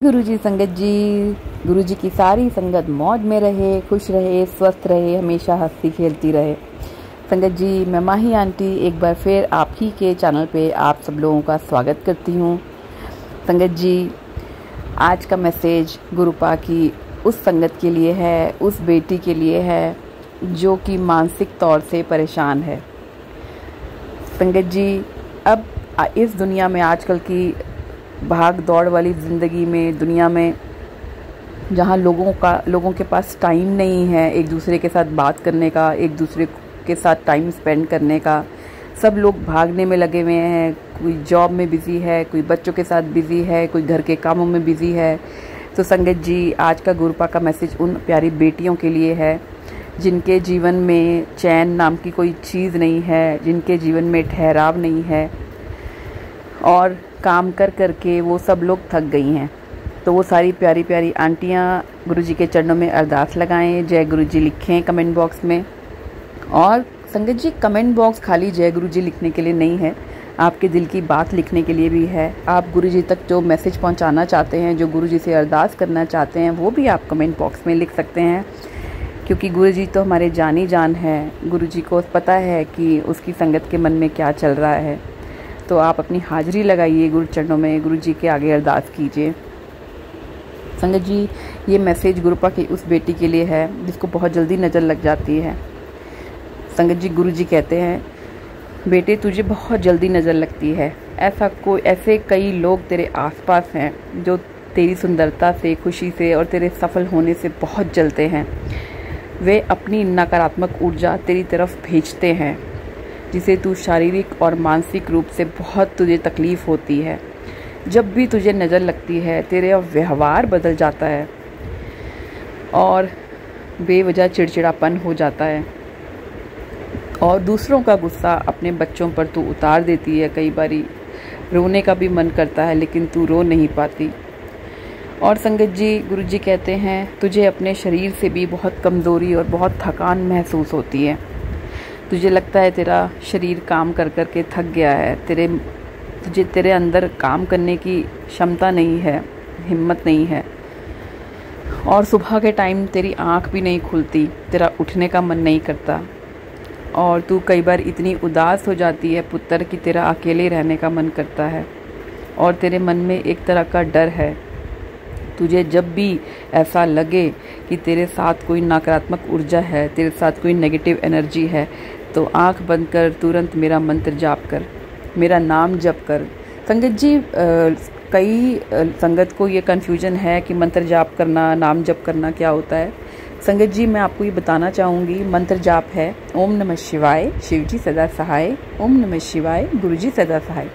गुरुजी संगत जी, गुरुजी की सारी संगत मौज में रहे, खुश रहे, स्वस्थ रहे, हमेशा हंसती खेलती रहे। संगत जी, मैं माही आंटी एक बार फिर आप ही के चैनल पे आप सब लोगों का स्वागत करती हूँ। संगत जी, आज का मैसेज गुरुपा की उस संगत के लिए है, उस बेटी के लिए है जो कि मानसिक तौर से परेशान है। संगत जी, अब इस दुनिया में, आजकल की भाग दौड़ वाली ज़िंदगी में, दुनिया में जहाँ लोगों के पास टाइम नहीं है एक दूसरे के साथ बात करने का, एक दूसरे के साथ टाइम स्पेंड करने का, सब लोग भागने में लगे हुए हैं। कोई जॉब में बिज़ी है, कोई बच्चों के साथ बिज़ी है, कोई घर के कामों में बिज़ी है। तो संगत जी, आज का गुरुपा का मैसेज उन प्यारी बेटियों के लिए है जिनके जीवन में चैन नाम की कोई चीज़ नहीं है, जिनके जीवन में ठहराव नहीं है और काम कर कर के वो सब लोग थक गई हैं। तो वो सारी प्यारी प्यारी आंटियाँ गुरुजी के चरणों में अरदास लगाएं, जय गुरुजी लिखें कमेंट बॉक्स में। और संगत जी, कमेंट बॉक्स खाली जय गुरुजी लिखने के लिए नहीं है, आपके दिल की बात लिखने के लिए भी है। आप गुरुजी तक जो मैसेज पहुंचाना चाहते हैं, जो गुरुजी से अरदास करना चाहते हैं, वो भी आप कमेंट बॉक्स में लिख सकते हैं, क्योंकि गुरुजी तो हमारे जानी जान है। गुरुजी को पता है कि उसकी संगत के मन में क्या चल रहा है। तो आप अपनी हाजिरी लगाइए गुरु चरणों में, गुरु जी के आगे अरदास कीजिए। संगत जी, ये मैसेज गुरुपा की उस बेटी के लिए है जिसको बहुत जल्दी नज़र लग जाती है। संगत जी, गुरु जी कहते हैं, बेटे तुझे बहुत जल्दी नज़र लगती है। ऐसे कई लोग तेरे आसपास हैं जो तेरी सुंदरता से, खुशी से और तेरे सफल होने से बहुत जलते हैं। वे अपनी नकारात्मक ऊर्जा तेरी तरफ भेजते हैं, जिसे तू शारीरिक और मानसिक रूप से बहुत तुझे तकलीफ़ होती है। जब भी तुझे नज़र लगती है, तेरे व्यवहार बदल जाता है और बेवजह चिड़चिड़ापन हो जाता है और दूसरों का गुस्सा अपने बच्चों पर तू उतार देती है। कई बारी रोने का भी मन करता है, लेकिन तू रो नहीं पाती। और संगत जी, गुरुजी कहते हैं, तुझे अपने शरीर से भी बहुत कमज़ोरी और बहुत थकान महसूस होती है। तुझे लगता है तेरा शरीर काम कर कर के थक गया है, तेरे अंदर काम करने की क्षमता नहीं है, हिम्मत नहीं है। और सुबह के टाइम तेरी आँख भी नहीं खुलती, तेरा उठने का मन नहीं करता और तू कई बार इतनी उदास हो जाती है पुत्र कि तेरा अकेले रहने का मन करता है और तेरे मन में एक तरह का डर है। तुझे जब भी ऐसा लगे कि तेरे साथ कोई नकारात्मक ऊर्जा है, तेरे साथ कोई नेगेटिव एनर्जी है, तो आंख बंद कर तुरंत मेरा मंत्र जाप कर, मेरा नाम जप कर। संगत जी, कई संगत को ये कन्फ्यूजन है कि मंत्र जाप करना, नाम जप करना क्या होता है। संगत जी, मैं आपको ये बताना चाहूँगी, मंत्र जाप है ओम नमः शिवाय, शिवजी सदा सहाय, ओम नमः शिवाय, गुरुजी सदा सहाय,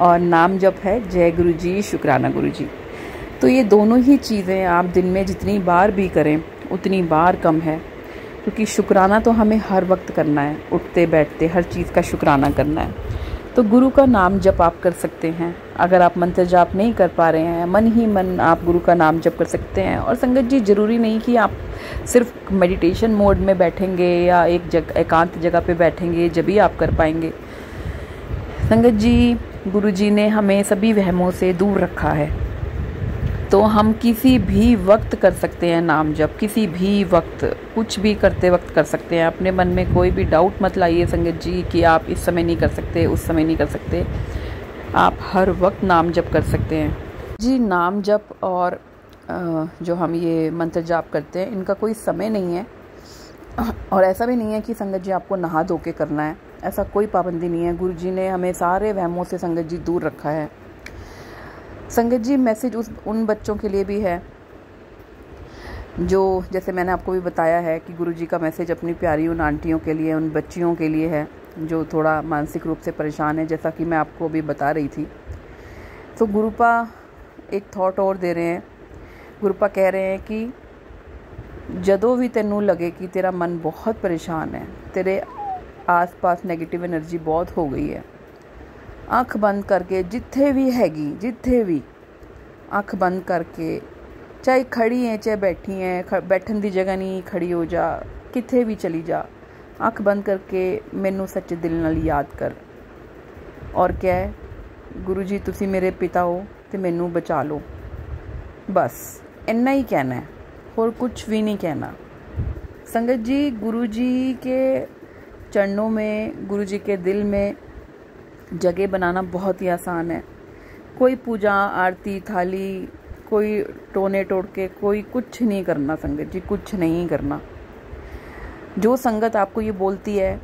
और नाम जप है जय गुरुजी, शुक्राना गुरुजी। तो ये दोनों ही चीज़ें आप दिन में जितनी बार भी करें उतनी बार कम है, क्योंकि शुक्राना तो हमें हर वक्त करना है, उठते बैठते हर चीज़ का शुक्राना करना है। तो गुरु का नाम जप आप कर सकते हैं। अगर आप मंत्र जाप नहीं कर पा रहे हैं, मन ही मन आप गुरु का नाम जप कर सकते हैं। और संगत जी, ज़रूरी नहीं कि आप सिर्फ मेडिटेशन मोड में बैठेंगे या एकांत जगह पे बैठेंगे जब भी आप कर पाएंगे। संगत जी, गुरु जी ने हमें सभी वहमों से दूर रखा है, तो हम किसी भी वक्त कर सकते हैं नाम जप, किसी भी वक्त कुछ भी करते वक्त कर सकते हैं। अपने मन में कोई भी डाउट मत लाइए संगत जी कि आप इस समय नहीं कर सकते, उस समय नहीं कर सकते। आप हर वक्त नाम जप कर सकते हैं जी। नाम जप और जो हम ये मंत्र जाप करते हैं, इनका कोई समय नहीं है और ऐसा भी नहीं है कि संगत जी आपको नहा धो के करना है, ऐसा कोई पाबंदी नहीं है। गुरु जी ने हमें सारे वहमों से संगत जी दूर रखा है। संगत जी, मैसेज उन बच्चों के लिए भी है जो, जैसे मैंने आपको भी बताया है कि गुरुजी का मैसेज अपनी प्यारी उन आंटियों के लिए, उन बच्चियों के लिए है जो थोड़ा मानसिक रूप से परेशान है, जैसा कि मैं आपको अभी बता रही थी। तो गुरुपा एक थॉट और दे रहे हैं। गुरुपा कह रहे हैं कि जदों भी तेनू लगे कि तेरा मन बहुत परेशान है, तेरे आसपास नेगेटिव एनर्जी बहुत हो गई है, अख बंद करके जिथे भी अख बंद करके, चाहे खड़ी है चाहे बैठी है, बैठन की जगह नहीं, खड़ी हो जा, किथे भी चली जा, अख बंद करके मैनू सच्चे दिल नाल याद कर और क्या है, गुरु जी तुसी मेरे पिता हो ते मैनू बचा लो। बस इतना ही कहना है और कुछ भी नहीं कहना। संगत जी, गुरु जी के चरणों में, गुरु जी के दिल में जगह बनाना बहुत ही आसान है। कोई पूजा आरती थाली, कोई टोने टोटके, कोई कुछ नहीं करना संगत जी, कुछ नहीं करना। जो संगत आपको ये बोलती है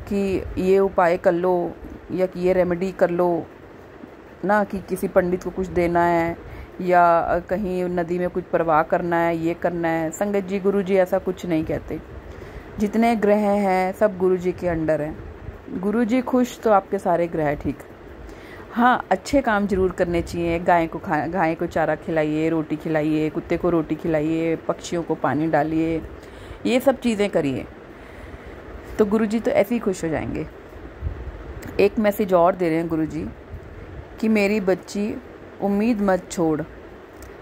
कि ये उपाय कर लो या कि ये रेमेडी कर लो ना, कि किसी पंडित को कुछ देना है या कहीं नदी में कुछ प्रवाह करना है, ये करना है, संगत जी गुरु जी ऐसा कुछ नहीं कहते। जितने ग्रह हैं सब गुरु जी के अंडर हैं। गुरु जी खुश तो आपके सारे ग्रह ठीक। हाँ, अच्छे काम जरूर करने चाहिए। गाय को चारा खिलाइए, रोटी खिलाइए, कुत्ते को रोटी खिलाइए, पक्षियों को पानी डालिए, ये सब चीज़ें करिए तो गुरु जी तो ऐसे ही खुश हो जाएंगे। एक मैसेज और दे रहे हैं गुरु जी कि मेरी बच्ची, उम्मीद मत छोड़,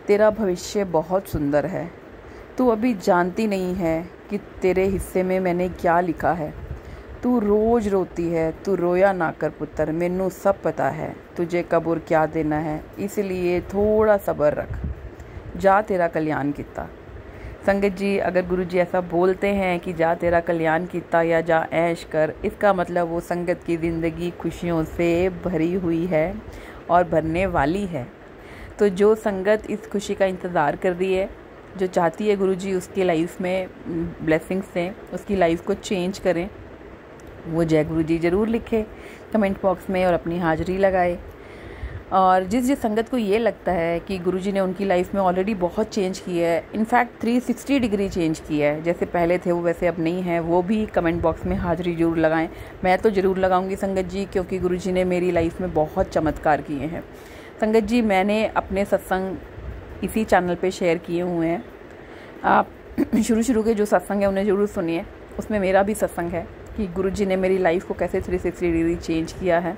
तेरा भविष्य बहुत सुंदर है। तू अभी जानती नहीं है कि तेरे हिस्से में मैंने क्या लिखा है। तू रोज़ रोती है, तू रोया ना कर पुत्र, मैनू सब पता है तुझे कब और क्या देना है, इसलिए थोड़ा सब्र रख, जा तेरा कल्याण किता। संगत जी, अगर गुरु जी ऐसा बोलते हैं कि जा तेरा कल्याण किता या जा ऐश कर, इसका मतलब वो संगत की ज़िंदगी खुशियों से भरी हुई है और भरने वाली है। तो जो संगत इस खुशी का इंतज़ार कर रही है, जो चाहती है गुरु जी उसकी लाइफ में ब्लेसिंग्स दें, उसकी लाइफ को चेंज करें, वो जय गुरु जी ज़रूर लिखे कमेंट बॉक्स में और अपनी हाज़िरी लगाए। और जिस संगत को ये लगता है कि गुरु जी ने उनकी लाइफ में ऑलरेडी बहुत चेंज की है, इनफैक्ट 360 डिग्री चेंज की है, जैसे पहले थे वो वैसे अब नहीं है, वो भी कमेंट बॉक्स में हाज़िरी ज़रूर लगाएं। मैं तो ज़रूर लगाऊंगी संगत जी, क्योंकि गुरु जी ने मेरी लाइफ में बहुत चमत्कार किए हैं। संगत जी, मैंने अपने सत्संग इसी चैनल पे शेयर किए हुए हैं। आप शुरू के जो सत्संग है उन्हें ज़रूर सुनिए। उसमें मेरा भी सत्संग है कि गुरु जी ने मेरी लाइफ को कैसे 360 डिग्री चेंज किया है।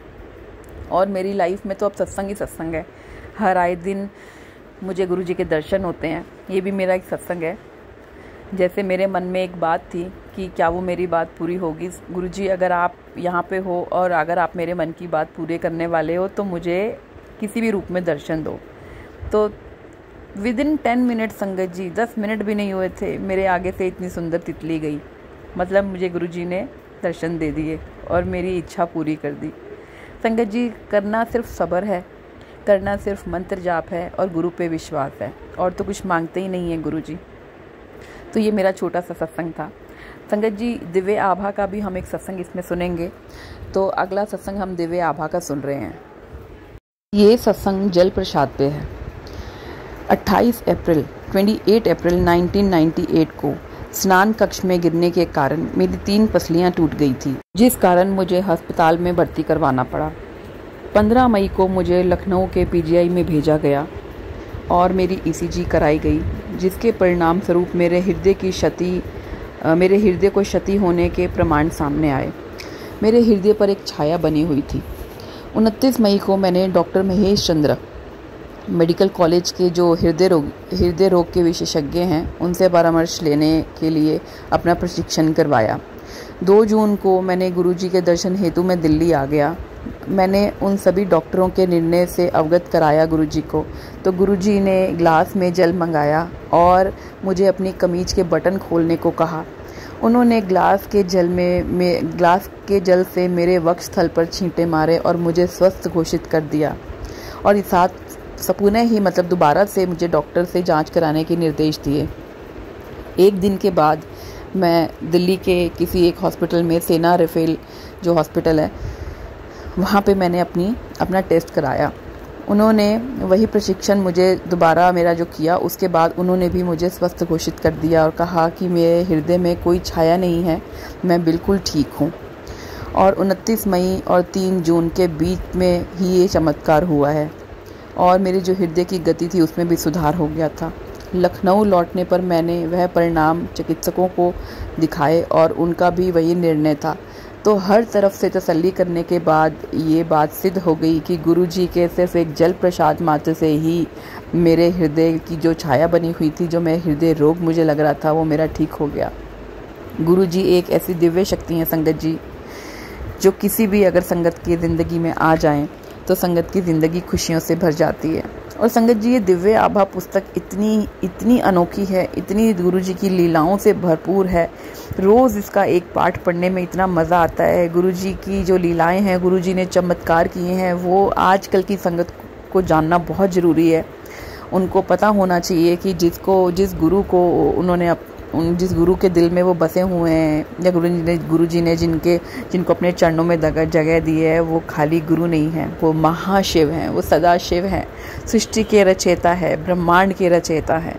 और मेरी लाइफ में तो अब सत्संग ही सत्संग है। हर आए दिन मुझे गुरु जी के दर्शन होते हैं, ये भी मेरा एक सत्संग है। जैसे मेरे मन में एक बात थी कि क्या वो मेरी बात पूरी होगी। गुरु जी, अगर आप यहाँ पे हो और अगर आप मेरे मन की बात पूरे करने वाले हो तो मुझे किसी भी रूप में दर्शन दो। तो विदिन 10 मिनट संगत जी, 10 मिनट भी नहीं हुए थे, मेरे आगे से इतनी सुंदर तितली गई। मतलब मुझे गुरु जी ने दर्शन दे दिए और मेरी इच्छा पूरी कर दी। संगत जी, करना सिर्फ सब्र है, करना सिर्फ मंत्र जाप है और गुरु पे विश्वास है, और तो कुछ मांगते ही नहीं है गुरु जी। तो ये मेरा छोटा सा सत्संग था। संगत जी, दिव्य आभा का भी हम एक सत्संग इसमें सुनेंगे। तो अगला सत्संग हम दिव्य आभा का सुन रहे हैं। ये सत्संग जल प्रसाद पे है। 28 अप्रैल 1998 को स्नान कक्ष में गिरने के कारण मेरी 3 पसलियां टूट गई थी, जिस कारण मुझे अस्पताल में भर्ती करवाना पड़ा। 15 मई को मुझे लखनऊ के पीजीआई में भेजा गया और मेरी ईसीजी कराई गई, जिसके परिणाम स्वरूप मेरे हृदय को क्षति होने के प्रमाण सामने आए। मेरे हृदय पर एक छाया बनी हुई थी। 29 मई को मैंने doctor Mahesh Chandra medical college के जो हृदय रोग के विशेषज्ञ हैं उनसे परामर्श लेने के लिए अपना प्रशिक्षण करवाया। 2 जून को मैंने गुरुजी के दर्शन हेतु मैं दिल्ली आ गया। मैंने उन सभी डॉक्टरों के निर्णय से अवगत कराया गुरुजी को। तो गुरुजी ने ग्लास में जल मंगाया और मुझे अपनी कमीज के बटन खोलने को कहा। उन्होंने ग्लास के जल से मेरे वक्षस्थल पर छींटे मारे और मुझे स्वस्थ घोषित कर दिया। और इस साथ सपुने ही दोबारा से मुझे डॉक्टर से जांच कराने के निर्देश दिए। 1 दिन के बाद मैं दिल्ली के किसी एक हॉस्पिटल में, सेना रेफेल जो हॉस्पिटल है, वहाँ पे मैंने अपना टेस्ट कराया। उन्होंने वही प्रशिक्षण मुझे दोबारा मेरा जो किया, उसके बाद उन्होंने भी मुझे स्वस्थ घोषित कर दिया और कहा कि मेरे हृदय में कोई छाया नहीं है, मैं बिल्कुल ठीक हूँ। और 29 मई और 3 जून के बीच में ही ये चमत्कार हुआ है और मेरी जो हृदय की गति थी उसमें भी सुधार हो गया था। लखनऊ लौटने पर मैंने वह परिणाम चिकित्सकों को दिखाए और उनका भी वही निर्णय था। तो हर तरफ से तसल्ली करने के बाद ये बात सिद्ध हो गई कि गुरुजी के सिर्फ एक जल प्रसाद मात्र से ही मेरे हृदय की जो छाया बनी हुई थी, जो मेरा हृदय रोग मुझे लग रहा था, वो मेरा ठीक हो गया। गुरुजी एक ऐसी दिव्य शक्ति हैं संगत जी, जो किसी भी अगर संगत की ज़िंदगी में आ जाएं तो संगत की ज़िंदगी खुशियों से भर जाती है। और संगत जी, ये दिव्य आभा पुस्तक इतनी अनोखी है, इतनी गुरु जी की लीलाओं से भरपूर है। रोज़ इसका एक पाठ पढ़ने में इतना मज़ा आता है। गुरु जी की जो लीलाएं हैं, गुरु जी ने चमत्कार किए हैं, वो आजकल की संगत को जानना बहुत ज़रूरी है। उनको पता होना चाहिए कि जिस गुरु को उन्होंने जिस गुरु के दिल में वो बसे हुए हैं, या गुरु जी ने जिनको अपने चरणों में जगह दी है, वो खाली गुरु नहीं है, वो महाशिव हैं, वो सदाशिव हैं, सृष्टि के रचयिता है, ब्रह्मांड के रचयिता है।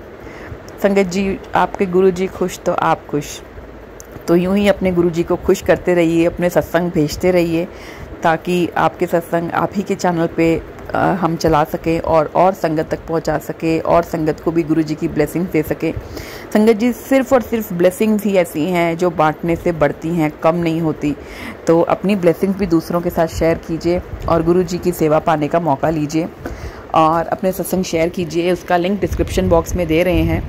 संगत जी, आपके गुरु जी खुश तो आप खुश। तो यूं ही अपने गुरु जी को खुश करते रहिए, अपने सत्संग भेजते रहिए, ताकि आपके सत्संग आप ही के चैनल पे हम चला सकें और संगत तक पहुंचा सके, और संगत को भी गुरु जी की ब्लेसिंग दे सके। संगत जी, सिर्फ़ और सिर्फ ब्लेसिंग्स ही ऐसी हैं जो बांटने से बढ़ती हैं, कम नहीं होती। तो अपनी ब्लेसिंग्स भी दूसरों के साथ शेयर कीजिए और गुरु जी की सेवा पाने का मौका लीजिए, और अपने सत्संग शेयर कीजिए। उसका लिंक डिस्क्रिप्शन बॉक्स में दे रहे हैं,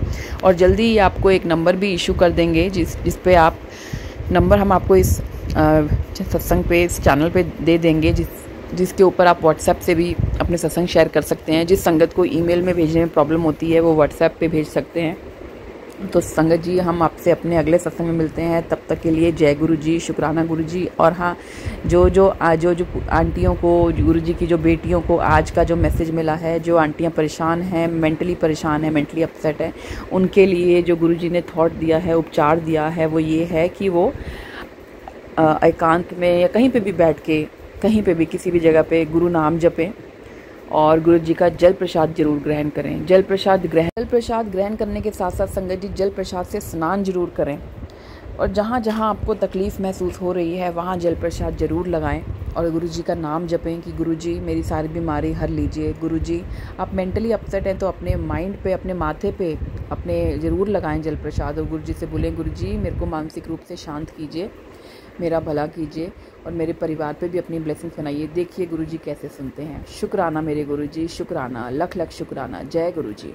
और जल्दी ही आपको एक नंबर भी इशू कर देंगे, जिस पे आप नंबर हम आपको इस सत्संग पे, इस चैनल पे दे देंगे, जिसके ऊपर आप व्हाट्सएप से भी अपने सत्संग शेयर कर सकते हैं। जिस संगत को ईमेल में भेजने में प्रॉब्लम होती है, वो व्हाट्सएप पे भेज सकते हैं। तो संगत जी, हम आपसे अपने अगले सत्संग में मिलते हैं। तब तक के लिए जय गुरु जी, शुक्राना गुरु जी। और हाँ, जो आंटियों को, गुरु जी की जो बेटियों को आज का जो मैसेज मिला है, जो आंटियाँ परेशान हैं, मेंटली परेशान है, मेंटली अपसेट है, उनके लिए जो गुरु जी ने थॉट दिया है, उपचार दिया है, वो ये है कि वो एकांत में या कहीं पे भी बैठ के, कहीं पे भी किसी भी जगह पे गुरु नाम जपें, और गुरु जी का जल प्रसाद जरूर ग्रहण करें। जल प्रसाद ग्रहण करने के साथ साथ संगत जी, जल प्रसाद से स्नान जरूर करें, और जहाँ जहाँ आपको तकलीफ़ महसूस हो रही है, वहाँ जल प्रसाद जरूर लगाएं, और गुरु जी का नाम जपें कि गुरु जी मेरी सारी बीमारी हर लीजिए। गुरु जी, आप मेंटली अपसेट हैं तो अपने माइंड पे, अपने माथे पे अपने ज़रूर लगाएं जल प्रसाद, और गुरु जी से बोलें, गुरु जी मेरे को मानसिक रूप से शांत कीजिए, मेरा भला कीजिए, और मेरे परिवार पे भी अपनी ब्लेसिंग्स बनाइए। देखिए गुरु जी कैसे सुनते हैं। शुक्राना मेरे गुरु जी, शुक्राना, लख लख शुक्राना। जय गुरु जी।